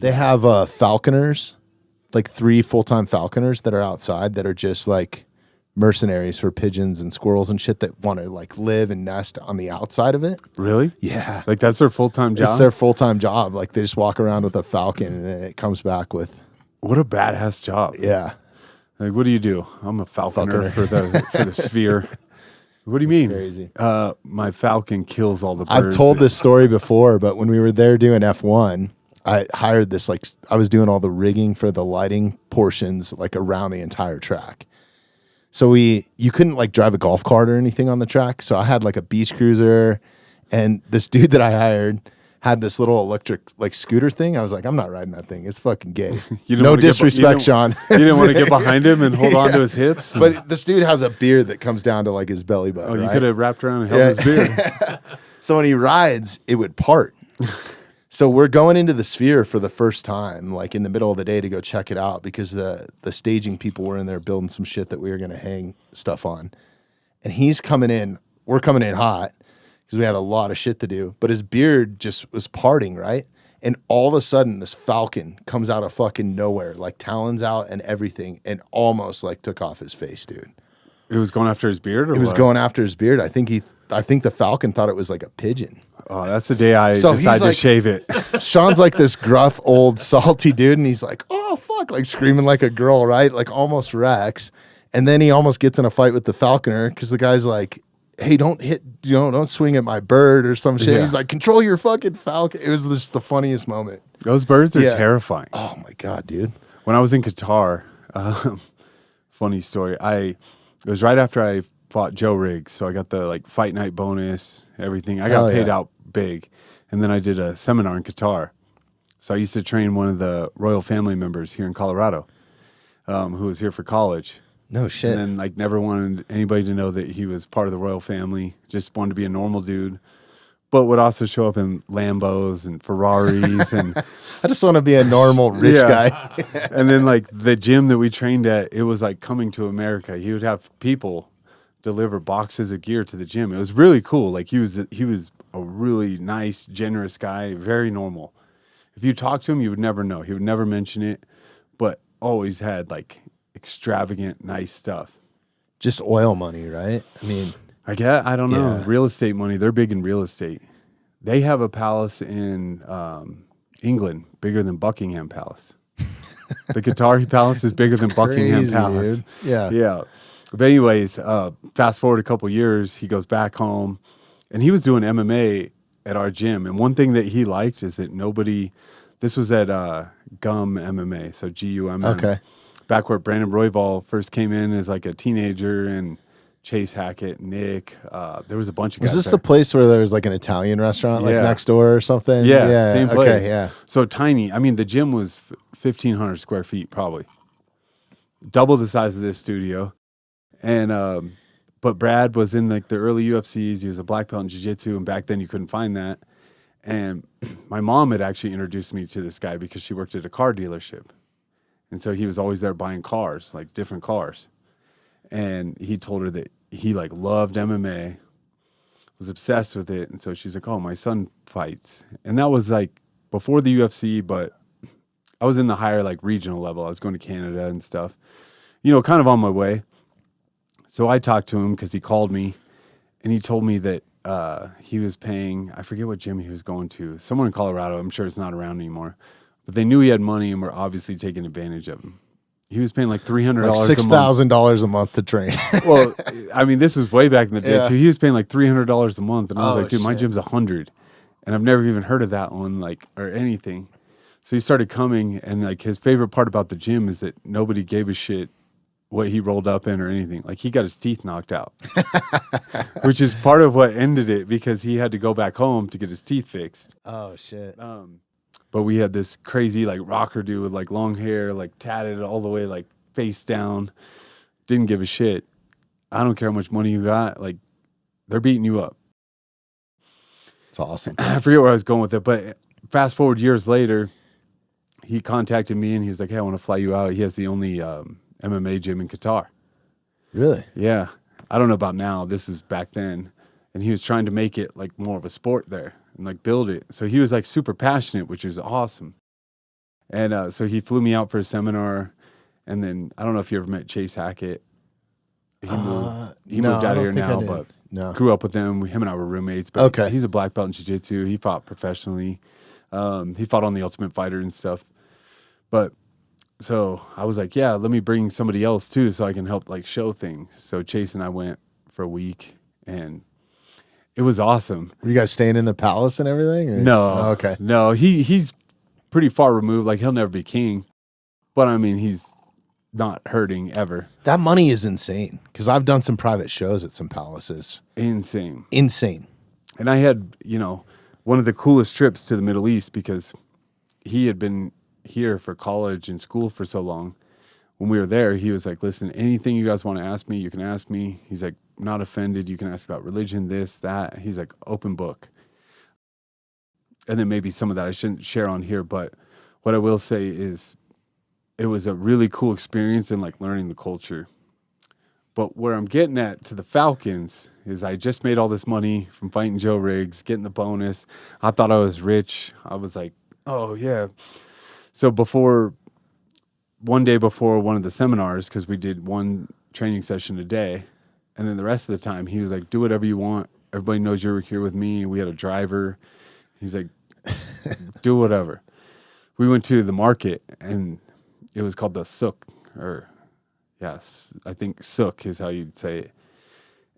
They have falconers, like 3 full-time falconers that are outside that are just like mercenaries for pigeons and squirrels and shit that want to like live and nest on the outside of it. Really? Yeah. Like that's their full-time job? It's their full-time job. Like they just walk around with a falcon and then it comes back with. What a badass job. Yeah. Like, what do? I'm a falconer. for the sphere. What do you mean? Crazy. My falcon kills all the birds. I've told this story before, but when we were there doing F1, I hired this, like, I was doing all the rigging for the lighting portions, like, around the entire track. So you couldn't, like, drive a golf cart or anything on the track. So I had, like, a beach cruiser, and this dude that I hired had this little electric, like, scooter thing. I was like, I'm not riding that thing. It's fucking gay. No disrespect, Sean. You didn't want to get behind him and hold on to his hips? But this dude has a beard that comes down to, like, his belly button. Oh, you right? could have wrapped around and held his beard. So when he rides, it would part. So we're going into the sphere for the first time, like in the middle of the day to go check it out because the staging people were in there building some shit that we were going to hang stuff on. And he's coming in. We're coming in hot because we had a lot of shit to do. But his beard just was parting, right? And all of a sudden, this falcon comes out of fucking nowhere, like talons out and everything, and almost like took off his face, dude. It was going after his beard? Or it was going after his beard. I think the falcon thought it was like a pigeon. Oh, that's the day I decided to shave it. Sean's like this gruff, old, salty dude, and he's like, oh, fuck, like screaming like a girl, right? Like almost wrecks. And then he almost gets in a fight with the falconer because the guy's like, hey, don't swing at my bird or some shit. Yeah. He's like, control your fucking falcon. It was just the funniest moment. Those birds are terrifying. Oh, my God, dude. When I was in Qatar, funny story, it was right after I fought Joe Riggs, so I got the like fight night bonus, everything. I got paid out big, and then I did a seminar in Qatar. So I used to train one of the royal family members here in Colorado, who was here for college. No shit. And then like never wanted anybody to know that he was part of the royal family. Just wanted to be a normal dude, but would also show up in Lambos and Ferraris and. I just want to be a normal rich guy. And then like the gym that we trained at, it was like coming to America. He would have people deliver boxes of gear to the gym. It was really cool. Like he was a really nice, generous guy, very normal. If you talk to him, you would never know. He would never mention it, but always had like extravagant, nice stuff. Just oil money, right? I mean, I don't know. Yeah. Real estate money. They're big in real estate. They have a palace in England, bigger than Buckingham Palace. The Qatari Palace is bigger than Buckingham Palace. Dude. Yeah. Yeah. But anyways, fast forward a couple years, he goes back home, and he was doing MMA at our gym. And one thing that he liked is that this was at GUM MMA, so GUM. Okay. Back where Brandon Royval first came in as like a teenager, and Chase Hackett, Nick, there was a bunch of guys. Was this the place where there was like an Italian restaurant like next door or something? Yeah, same place. Okay, yeah. So tiny. I mean, the gym was 1,500 square feet, probably. Double the size of this studio. And but Brad was in like the early UFCs. He was a black belt in jiu-jitsu, and back then you couldn't find that. And my mom had actually introduced me to this guy because she worked at a car dealership. And so he was always there buying cars, like different cars. And he told her that he like loved MMA, was obsessed with it. And so she's like, oh, my son fights. And that was like before the UFC, but I was in the higher like regional level. I was going to Canada and stuff, kind of on my way. So I talked to him because he called me, and he told me that he was paying, I forget what gym he was going to, somewhere in Colorado. I'm sure it's not around anymore. But they knew he had money and were obviously taking advantage of him. He was paying like $300 like $6,000 a month to train. Well, I mean, this was way back in the day, too. He was paying like $300 a month. And I was like, dude, my gym's $100. And I've never even heard of that one, like, or anything. So he started coming, and like his favorite part about the gym is that nobody gave a shit what he rolled up in or anything. Like he got his teeth knocked out, which is part of what ended it because he had to go back home to get his teeth fixed. Oh shit. But we had this crazy like rocker dude with like long hair, like tatted all the way, like face down. Didn't give a shit. I don't care how much money you got. Like they're beating you up. It's awesome. I forget where I was going with it, but fast forward years later, he contacted me and he was like, hey, I want to fly you out. He has the only MMA gym in Qatar. Really? Yeah. I don't know about now. This is back then. And he was trying to make it like more of a sport there and like build it. So he was like super passionate, which is awesome. And so he flew me out for a seminar. And then I don't know if you ever met Chase Hackett. He moved out of here now, but grew up with him. Him and I were roommates. But Okay. he's a black belt in jiu-jitsu. He fought professionally. He fought on the Ultimate Fighter and stuff. But so I was like, yeah, let me bring somebody else too so I can help like show things. So Chase and I went for a week and it was awesome. Were you guys staying in the palace and everything? Or? No. Oh, okay. No, he's pretty far removed. Like he'll never be king. But I mean, he's not hurting ever. That money is insane because I've done some private shows at some palaces. Insane. And I had, one of the coolest trips to the Middle East because he had been here for college and school for so long. When we were there, he was like, listen, anything you guys want to ask me, you can ask me. He's like, not offended. You can ask about religion, this, that. He's like, open book. And then maybe some of that I shouldn't share on here, but what I will say is it was a really cool experience in like learning the culture. But where I'm getting at to the Falcons is I just made all this money from fighting Joe Riggs, getting the bonus. I thought I was rich. I was like, oh, yeah. So one day before one of the seminars, because we did one training session a day, and then the rest of the time he was like, do whatever you want. Everybody knows you're here with me. We had a driver. He's like, do whatever. We went to the market, and it was called the souk, yes, I think souk is how you'd say it.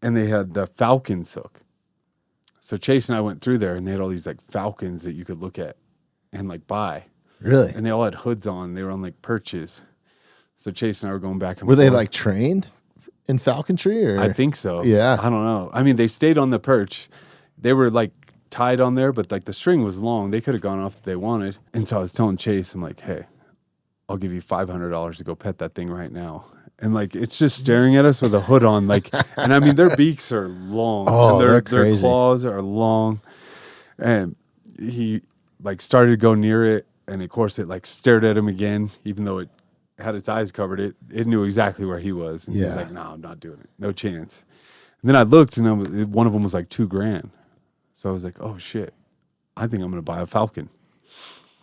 And they had the falcon souk. So Chase and I went through there, and they had all these like falcons that you could look at and like buy. really? And they all had hoods on. They were on like perches. So Chase and I were going back and forth. Were they like trained in falconry? Or? I think so. Yeah. I don't know. I mean, they stayed on the perch. They were like tied on there, but like the string was long. They could have gone off if they wanted. And so I was telling Chase, I'm like, hey, I'll give you $500 to go pet that thing right now. And like, it's just staring at us with a hood on. Like, and I mean, their beaks are long. Oh, and they're their crazy. claws are long. And he like started to go near it. And of course it like stared at him again, even though it had its eyes covered. It knew exactly where he was. And he was like, no, I'm not doing it. No chance. And then I looked and one of them was like $2,000. So I was like, oh shit, I think I'm going to buy a falcon.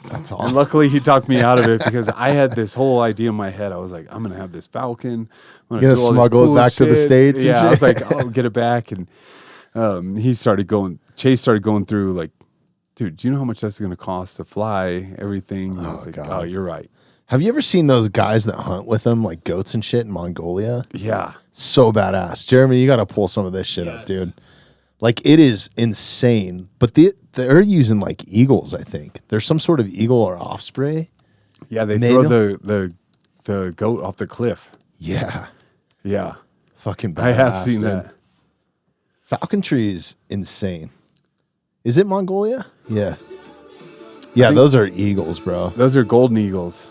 That's And awesome. luckily he talked me out of it because I had this whole idea in my head. I was like, I'm going to have this falcon. I'm You're gonna do all this smuggle it cool back to the shit. States and Yeah, I shit? was like, I'll get it back. And Chase started going through like, dude, do you know how much that's going to cost to fly, everything? And I was like, God. oh, you're right. Have you ever seen those guys that hunt with them, like goats and shit in Mongolia? Yeah. So badass. Jeremy, you got to pull some of this shit up, dude. Like, it is insane. But they're using, like, eagles, I think. There's some sort of eagle or osprey. Yeah, they Maybe. throw the goat off the cliff. Yeah. Yeah. Fucking badass, I have seen dude. that. Falconry is insane. Is it Mongolia? Yeah. Yeah, those are eagles, bro. Those are golden eagles.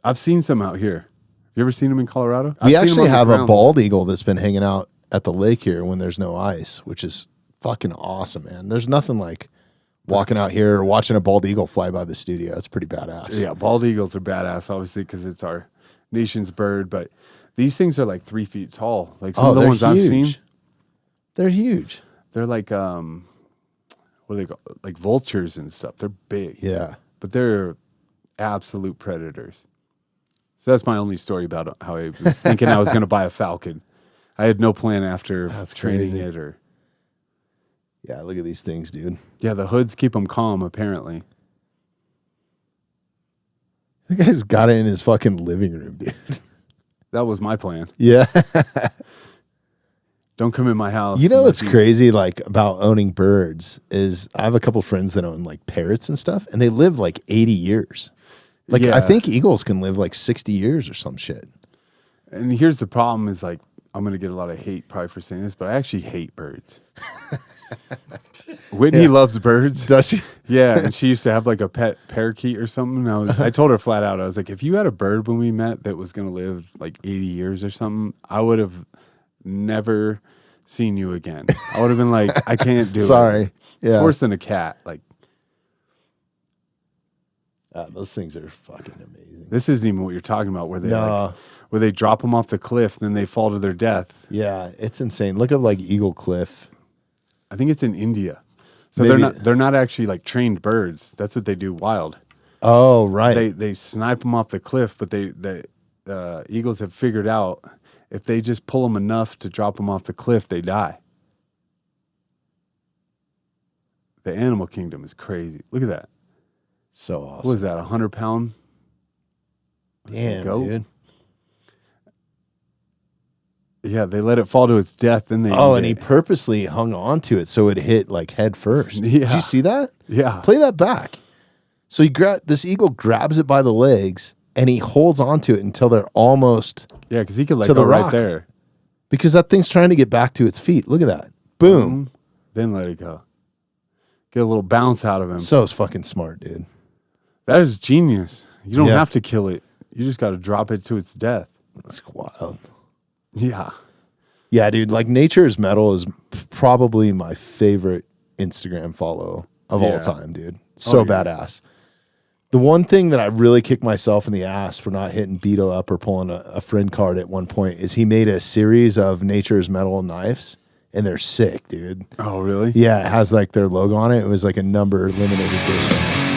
I've seen some out here. You ever seen them in Colorado? We I've seen them actually on the have a ground. bald eagle that's been hanging out at the lake here when there's no ice, which is fucking awesome, man. There's nothing like walking out here or watching a bald eagle fly by the studio. It's pretty badass. Yeah, bald eagles are badass, obviously, because it's our nation's bird. But these things are like 3 feet tall. Like some of the they're ones I've seen, huge. They're huge. they're like what are they called? Like vultures and stuff. They're big. Yeah. But they're absolute predators. So that's my only story about how I was thinking I was going to buy a falcon. I had no plan after training crazy. it or. Yeah, look at these things, dude. Yeah, the hoods keep them calm, apparently. The guy's got it in his fucking living room, dude. That was my plan. Yeah. Don't come in my house. You know unless what's crazy like about owning birds is I have a couple friends that own like parrots and stuff, and they live like 80 years. Like Yeah. I think eagles can live like 60 years or some shit. And here's the problem is like, I'm going to get a lot of hate probably for saying this, but I actually hate birds. Whitney loves birds. Does she? Yeah, and she used to have like a pet parakeet or something. And I told her flat out, I was like, if you had a bird when we met that was going to live like 80 years or something, I would have never seen you again. I would have been like, I can't do it. Sorry. It's Yeah. worse than a cat. Like, Those things are fucking amazing. this isn't even what you're talking about where they No. where they drop them off the cliff and then they fall to their death. Yeah, it's insane. Look up like Eagle Cliff. I think it's in India. So Maybe. they're not actually like trained birds. That's what they do wild. Oh, right. They snipe them off the cliff, but eagles have figured out if they just pull them enough to drop them off the cliff, they die. The animal kingdom is crazy. Look at that. So awesome. What is that, 100-pound? Damn, goat? dude. Yeah, they let it fall to its death. Then they and he purposely hung on to it so it hit like head first. Yeah. Did you see that? Yeah. Play that back. So this eagle grabs it by the legs and he holds onto it until they're almost because he could let to go the right rock. there. Because that thing's trying to get back to its feet. Look at that. Boom. Then let it go. Get a little bounce out of him. So it's fucking smart, dude. That is genius. You don't Yeah. have to kill it. You just got to drop it to its death. That's wild. Yeah. Yeah, dude. Like Nature is Metal is probably my favorite Instagram follow of all time, dude. So badass. The one thing that I really kicked myself in the ass for not hitting Beto up or pulling a friend card at one point is he made a series of Nature's Metal knives, and they're sick, dude. Oh, really? Yeah, it has like their logo on it. It was like a number limited edition.